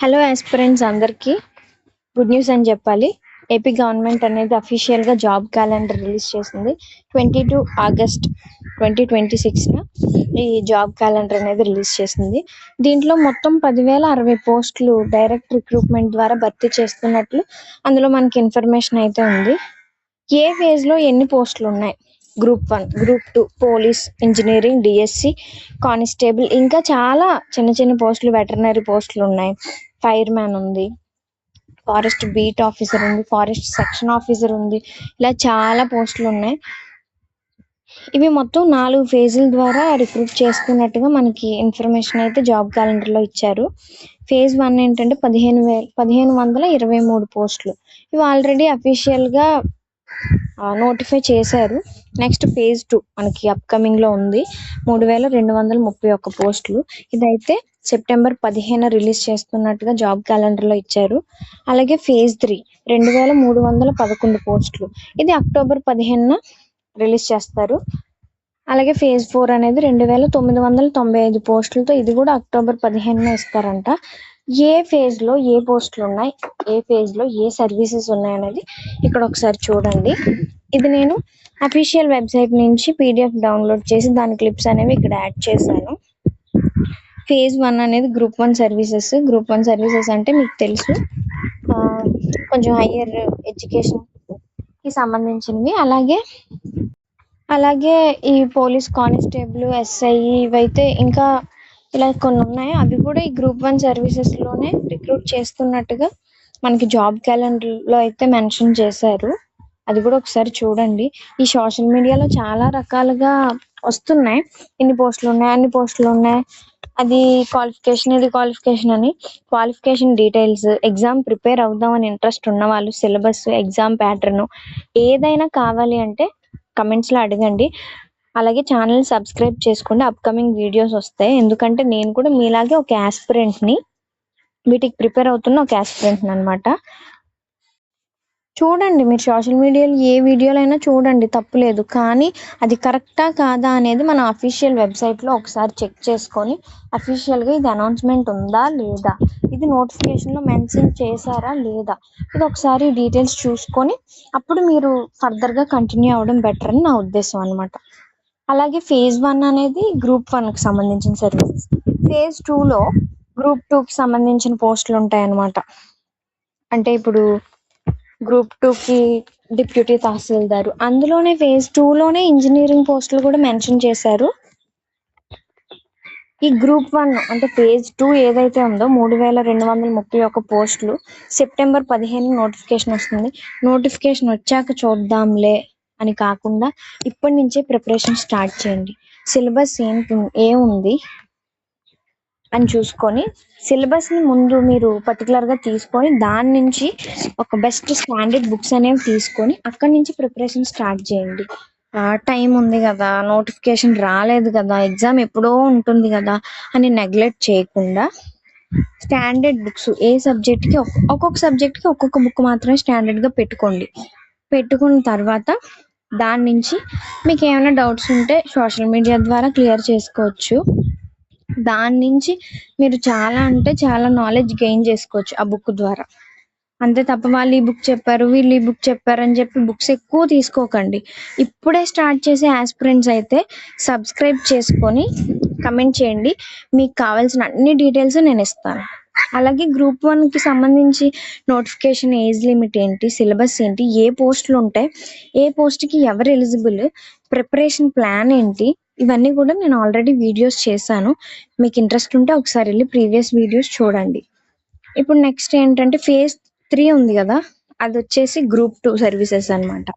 Hello aspirants అందరికీ good news అని చెప్పాలి. ఏపీ గవర్నమెంట్ అనేది అఫీషియల్గా జాబ్ క్యాలెండర్ రిలీజ్ చేసింది. 22 ఆగస్ట్ 2026 ఈ జాబ్ క్యాలెండర్ అనేది రిలీజ్ చేసింది. దీంట్లో మొత్తం 10,060 పోస్టులు డైరెక్ట్ రిక్రూట్మెంట్ ద్వారా భర్తీ చేస్తున్నట్లు అందులో మనకి ఇన్ఫర్మేషన్ అయితే ఉంది. ఏ ఫేజ్లో ఎన్ని పోస్టులు ఉన్నాయి? Group 1, group 2, police, engineering, DSC, constable, ఇంకా చాలా చిన్న చిన్న పోస్టులు, వెటర్నరీ పోస్టులు ఉన్నాయి. ఫైర్ మ్యాన్ ఉంది, ఫారెస్ట్ బీట్ ఆఫీసర్ ఉంది, ఫారెస్ట్ సెక్షన్ ఆఫీసర్ ఉంది. ఇలా చాలా పోస్టులు ఉన్నాయి. ఇవి మొత్తం 4 ఫేజుల ద్వారా రిక్రూట్ చేస్తున్నట్టుగా మనకి ఇన్ఫర్మేషన్ అయితే జాబ్ క్యాలెండర్లో ఇచ్చారు. ఫేజ్ 1 ఏంటంటే 1523 పోస్టులు. ఇవి ఆల్రెడీ అఫీషియల్గా నోటిఫై చేశారు. నెక్స్ట్ ఫేజ్ 2 మనకి అప్కమింగ్లో ఉంది, 3231 పోస్టులు. ఇదైతే సెప్టెంబర్ 15 రిలీజ్ చేస్తున్నట్టుగా జాబ్ క్యాలెండర్లో ఇచ్చారు. అలాగే ఫేజ్ 3 2311 పోస్టులు. ఇది అక్టోబర్ 15 రిలీజ్ చేస్తారు. అలాగే ఫేజ్ 4 అనేది 2995 పోస్టులతో ఇది కూడా అక్టోబర్ 15 ఇస్తారంట. ఏ ఫేజ్లో ఏ పోస్టులు ఉన్నాయి, ఏ ఫేజ్లో ఏ సర్వీసెస్ ఉన్నాయి అనేది ఇక్కడ ఒకసారి చూడండి. ఇది నేను అఫీషియల్ వెబ్సైట్ నుంచి పీడిఎఫ్ డౌన్లోడ్ చేసి దాని క్లిప్స్ అనేవి ఇక్కడ యాడ్ చేశాను. ఫేజ్ 1 అనేది గ్రూప్ 1 సర్వీసెస్. గ్రూప్ 1 సర్వీసెస్ అంటే మీకు తెలుసు, కొంచెం హయ్యర్ ఎడ్యుకేషన్కి సంబంధించినవి. అలాగే ఈ పోలీస్ కానిస్టేబుల్, ఎస్ఐ ఇవైతే ఇంకా ఇలా కొన్ని ఉన్నాయి. అవి కూడా ఈ గ్రూప్ 1 సర్వీసెస్లోనే రిక్రూట్ చేస్తున్నట్టుగా మనకి జాబ్ క్యాలెండర్లో అయితే మెన్షన్ చేశారు. అది కూడా ఒకసారి చూడండి. ఈ సోషల్ మీడియాలో చాలా రకాలుగా వస్తున్నాయి, ఇన్ని పోస్టులు ఉన్నాయి, అన్ని పోస్టులు ఉన్నాయి, అది క్వాలిఫికేషన్, ఇది క్వాలిఫికేషన్ అని. క్వాలిఫికేషన్ డీటెయిల్స్, ఎగ్జామ్ ప్రిపేర్ అవుదామని ఇంట్రెస్ట్ ఉన్న వాళ్ళు, సిలబస్, ఎగ్జామ్ ప్యాటర్న్ ఏదైనా కావాలి అంటే కమెంట్స్లో అడగండి. అలాగే ఛానల్ సబ్స్క్రైబ్ చేసుకోండి, అప్కమింగ్ వీడియోస్ వస్తాయి. ఎందుకంటే నేను కూడా మీలాగే ఒక ఆస్పిరెంట్ని, వీటికి ప్రిపేర్ అవుతున్న ఒక ఆస్పిరెంట్ని అనమాట. చూడండి, మీరు సోషల్ మీడియాలో ఏ వీడియోలో అయినా చూడండి, తప్పులేదు. కానీ అది కరెక్టా కాదా అనేది మన అఫీషియల్ వెబ్సైట్లో ఒకసారి చెక్ చేసుకొని అఫీషియల్గా ఇది అనౌన్స్మెంట్ ఉందా లేదా, ఇది నోటిఫికేషన్లో మెన్షన్ చేశారా లేదా, ఇది ఒకసారి డీటెయిల్స్ చూసుకొని అప్పుడు మీరు ఫర్దర్గా కంటిన్యూ అవ్వడం బెటర్ అని నా ఉద్దేశం అనమాట. అలాగే ఫేజ్ 1 అనేది గ్రూప్ 1కి సంబంధించిన సర్వీసెస్. ఫేజ్ 2లో గ్రూప్ 2కి సంబంధించిన పోస్టులు ఉంటాయన్నమాట. అంటే ఇప్పుడు గ్రూప్ 2కి డిప్యూటీ తహసీల్దారు, అందులోనే ఫేజ్ 2లోనే ఇంజనీరింగ్ పోస్టులు కూడా మెన్షన్ చేశారు. ఈ గ్రూప్ 1 అంటే ఫేజ్ 2 ఏదైతే ఉందో 3231 పోస్టులు సెప్టెంబర్ 15 నోటిఫికేషన్ వస్తుంది. నోటిఫికేషన్ వచ్చాక చూద్దాంలే అని కాకుండా ఇప్పటి నుంచే ప్రిపరేషన్ స్టార్ట్ చేయండి. సిలబస్ ఏముంది అని చూసుకొని సిలబస్ని ముందు మీరు పర్టికులర్గా తీసుకొని దాని నుంచి ఒక బెస్ట్ స్టాండర్డ్ బుక్స్ అనేవి తీసుకొని అక్కడి నుంచి ప్రిపరేషన్ స్టార్ట్ చేయండి. టైం ఉంది కదా, నోటిఫికేషన్ రాలేదు కదా, ఎగ్జామ్ ఎప్పుడో ఉంటుంది కదా అని నెగ్లెక్ట్ చేయకుండా స్టాండర్డ్ బుక్స్ ఏ సబ్జెక్ట్కి ఒక్కొక్క సబ్జెక్ట్కి ఒక్కొక్క బుక్ మాత్రమే స్టాండర్డ్గా పెట్టుకున్న తర్వాత దాని నుంచి మీకు ఏమైనా డౌట్స్ ఉంటే సోషల్ మీడియా ద్వారా క్లియర్ చేసుకోవచ్చు. దాని నుంచి మీరు చాలా అంటే చాలా నాలెడ్జ్ గెయిన్ చేసుకోవచ్చు ఆ బుక్ ద్వారా. అంతే తప్ప వాళ్ళు ఈ బుక్ చెప్పారు, వీళ్ళు ఈ బుక్ చెప్పారు అని చెప్పి బుక్స్ ఎక్కువ తీసుకోకండి. ఇప్పుడే స్టార్ట్ చేసే ఆస్పిరెంట్స్ అయితే సబ్స్క్రైబ్ చేసుకొని కమెంట్ చేయండి, మీకు కావాల్సిన అన్ని డీటెయిల్స్ నేను ఇస్తాను. అలాగే గ్రూప్ 1కి సంబంధించి నోటిఫికేషన్ ఏజ్ లిమిట్ ఏంటి, సిలబస్ ఏంటి, ఏ పోస్టులు ఉంటాయి, ఏ పోస్ట్కి ఎవరు ఎలిజిబుల్, ప్రిపరేషన్ ప్లాన్ ఏంటి, ఇవన్నీ కూడా నేను ఆల్రెడీ వీడియోస్ చేశాను. మీకు ఇంట్రెస్ట్ ఉంటే ఒకసారి వెళ్ళి ప్రీవియస్ వీడియోస్ చూడండి. ఇప్పుడు నెక్స్ట్ ఏంటంటే ఫేజ్ 3 ఉంది కదా, అది వచ్చేసి గ్రూప్ 2 సర్వీసెస్ అనమాట.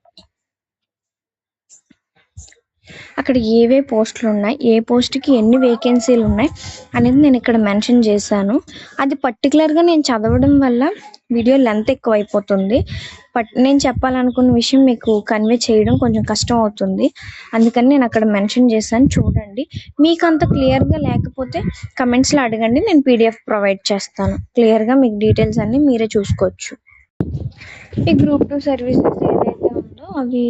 అక్కడ ఏవే పోస్టులు ఉన్నాయి, ఏ పోస్ట్కి ఎన్ని వేకెన్సీలు ఉన్నాయి అనేది నేను ఇక్కడ మెన్షన్ చేశాను. అది పర్టికులర్గా నేను చదవడం వల్ల వీడియో లెంత్ ఎక్కువ అయిపోతుంది. నేను చెప్పాలనుకున్న విషయం మీకు కన్వే చేయడం కొంచెం కష్టం అవుతుంది, అందుకని నేను అక్కడ మెన్షన్ చేశాను. చూడండి, మీకు అంత క్లియర్గా లేకపోతే కమెంట్స్లో అడగండి, నేను పీడిఎఫ్ ప్రొవైడ్ చేస్తాను. క్లియర్గా మీకు డీటెయిల్స్ అన్నీ మీరే చూసుకోవచ్చు. ఈ గ్రూప్ 2 సర్వీసెస్ ఏదైతే ఉందో అవి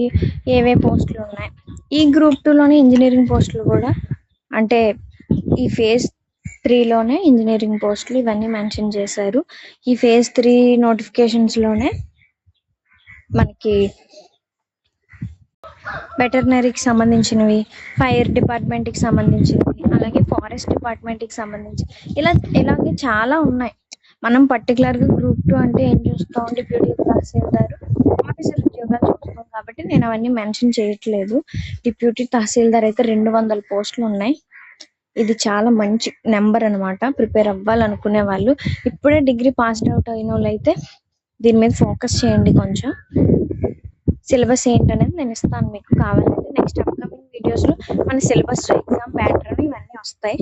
ఏవే పోస్టులు ఉన్నాయి, ఈ గ్రూప్ 2లోనే ఇంజనీరింగ్ పోస్టులు కూడా, అంటే ఈ ఫేజ్ 3లోనే ఇంజనీరింగ్ పోస్టులు ఇవన్నీ మెన్షన్ చేశారు. ఈ ఫేజ్ 3 నోటిఫికేషన్స్ లోనే మనకి వెటర్నరీకి సంబంధించినవి, ఫైర్ డిపార్ట్మెంట్కి సంబంధించినవి, అలాగే ఫారెస్ట్ డిపార్ట్మెంట్కి సంబంధించి ఇలాగే చాలా ఉన్నాయి. మనం పర్టికులర్గా గ్రూప్ 2 అంటే ఏం చూస్తాం, డిప్యూటీ తహసీల్దార్ ఆఫీసర్ ఉద్యోగాలు చూస్తాం కాబట్టి నేను అవన్నీ మెన్షన్ చేయట్లేదు. డిప్యూటీ తహసీల్దార్ అయితే 200 పోస్టులు ఉన్నాయి. ఇది చాలా మంచి నెంబర్ అనమాట. ప్రిపేర్ అవ్వాలనుకునే వాళ్ళు, ఇప్పుడే డిగ్రీ పాస్డ్ అవుట్ అయిన వాళ్ళు అయితే దీని మీద ఫోకస్ చేయండి. కొంచెం సిలబస్ ఏంటనేది నేను ఇస్తాను మీకు కావాలంటే. నెక్స్ట్ అప్కమింగ్ వీడియోస్లో మన సిలబస్, ఎగ్జామ్ ప్యాటర్న్ ఇవన్నీ వస్తాయి.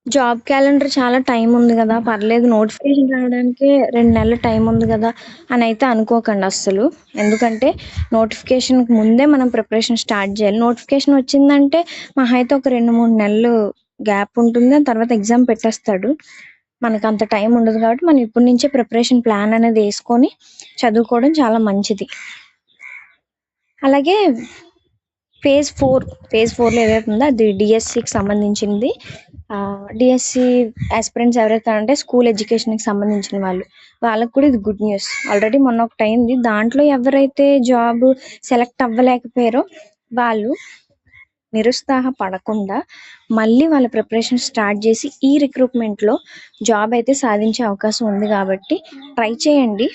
జాబ్ క్యాలెండర్ చాలా టైం ఉంది కదా, పర్లేదు నోటిఫికేషన్ రావడానికి 2 నెలల టైం ఉంది కదా అని అయితే అనుకోకండి అస్సలు. ఎందుకంటే నోటిఫికేషన్కి ముందే మనం ప్రిపరేషన్ స్టార్ట్ చేయాలి. నోటిఫికేషన్ వచ్చిందంటే మహా అయితే ఒక 2-3 నెలలు గ్యాప్ ఉంటుంది, ఆ తర్వాత ఎగ్జామ్ పెట్టేస్తాడు. మనకు అంత టైం ఉండదు కాబట్టి మనం ఇప్పటి నుంచే ప్రిపరేషన్ ప్లాన్ అనేది వేసుకొని చదువుకోవడం చాలా మంచిది. అలాగే ఫేజ్ 4లో ఏదైతే ఉందో అది డిఎస్సికి సంబంధించింది. డిఎస్సి ఆస్పిరెంట్స్ ఎవరైతే అంటే స్కూల్ ఎడ్యుకేషన్కి సంబంధించిన వాళ్ళకు కూడా ఇది గుడ్ న్యూస్. ఆల్రెడీ మొన్న ఒకటి అయింది, దాంట్లో ఎవరైతే జాబ్ సెలెక్ట్ అవ్వలేకపోయారో వాళ్ళు నిరుత్సాహపడకుండా మళ్ళీ వాళ్ళ ప్రిపరేషన్ స్టార్ట్ చేసి ఈ రిక్రూట్మెంట్లో జాబ్ అయితే సాధించే అవకాశం ఉంది. కాబట్టి ట్రై చేయండి.